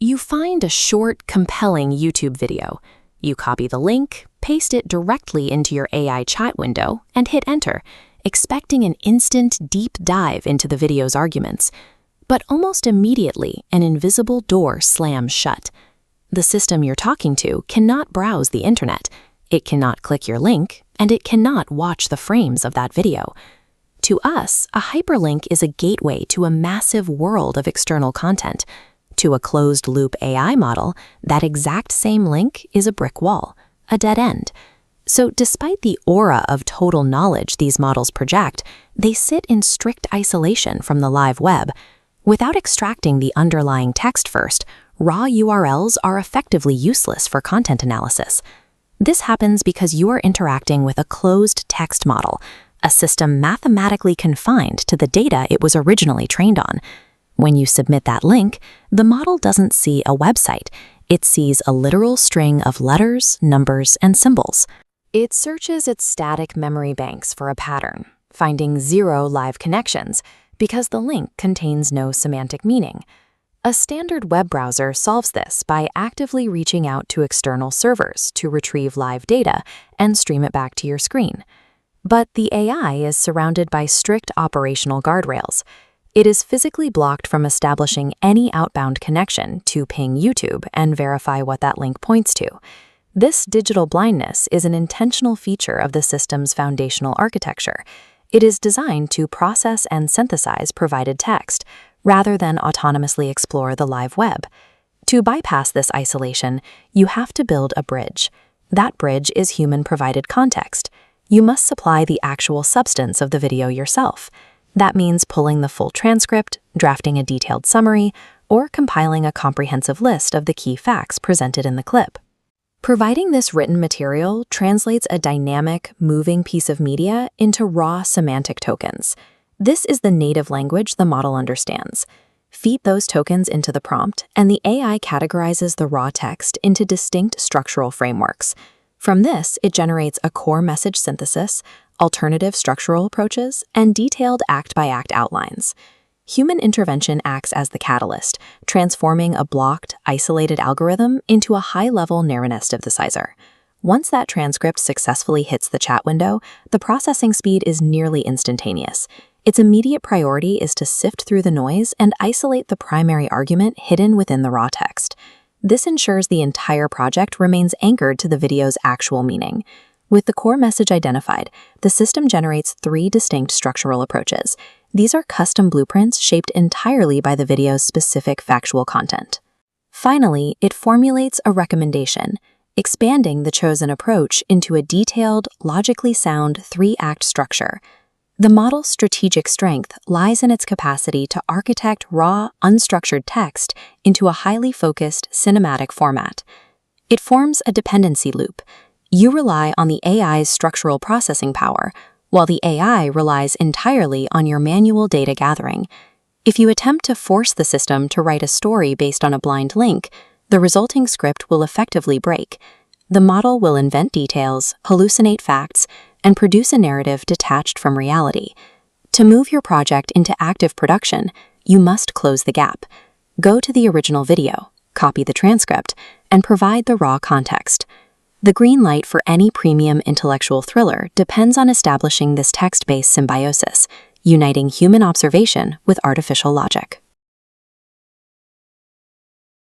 You find a short, compelling YouTube video. You copy the link, paste it directly into your AI chat window, and hit enter, expecting an instant deep dive into the video's arguments. But almost immediately, an invisible door slams shut. The system you're talking to cannot browse the internet, it cannot click your link, and it cannot watch the frames of that video. To us, a hyperlink is a gateway to a massive world of external content. To a closed-loop AI model, that exact same link is a brick wall, a dead end. So despite the aura of total knowledge these models project, they sit in strict isolation from the live web. Without extracting the underlying text first, raw URLs are effectively useless for content analysis. This happens because you are interacting with a closed text model, a system mathematically confined to the data it was originally trained on. When you submit that link, the model doesn't see a website. It sees a literal string of letters, numbers, and symbols. It searches its static memory banks for a pattern, finding 0 live connections because the link contains no semantic meaning. A standard web browser solves this by actively reaching out to external servers to retrieve live data and stream it back to your screen. But the AI is surrounded by strict operational guardrails. It is physically blocked from establishing any outbound connection to ping YouTube and verify what that link points to. This digital blindness is an intentional feature of the system's foundational architecture. It is designed to process and synthesize provided text, rather than autonomously explore the live web. To bypass this isolation, you have to build a bridge. That bridge is human-provided context. You must supply the actual substance of the video yourself. That means pulling the full transcript, drafting a detailed summary, or compiling a comprehensive list of the key facts presented in the clip. Providing this written material translates a dynamic, moving piece of media into raw semantic tokens. This is the native language the model understands. Feed those tokens into the prompt, and the AI categorizes the raw text into distinct structural frameworks. From this, it generates a core message synthesis, alternative structural approaches, and detailed act-by-act outlines. Human intervention acts as the catalyst, transforming a blocked, isolated algorithm into a high-level narrowness synthesizer. Once that transcript successfully hits the chat window, the processing speed is nearly instantaneous. Its immediate priority is to sift through the noise and isolate the primary argument hidden within the raw text. This ensures the entire project remains anchored to the video's actual meaning. With the core message identified, the system generates 3 distinct structural approaches. These are custom blueprints shaped entirely by the video's specific factual content. Finally, it formulates a recommendation, expanding the chosen approach into a detailed, logically sound 3-act structure. The model's strategic strength lies in its capacity to architect raw, unstructured text into a highly focused, cinematic format. It forms a dependency loop. You rely on the AI's structural processing power, while the AI relies entirely on your manual data gathering. If you attempt to force the system to write a story based on a blind link, the resulting script will effectively break. The model will invent details, hallucinate facts, and produce a narrative detached from reality. To move your project into active production, you must close the gap. Go to the original video, copy the transcript, and provide the raw context. The green light for any premium intellectual thriller depends on establishing this text-based symbiosis, uniting human observation with artificial logic.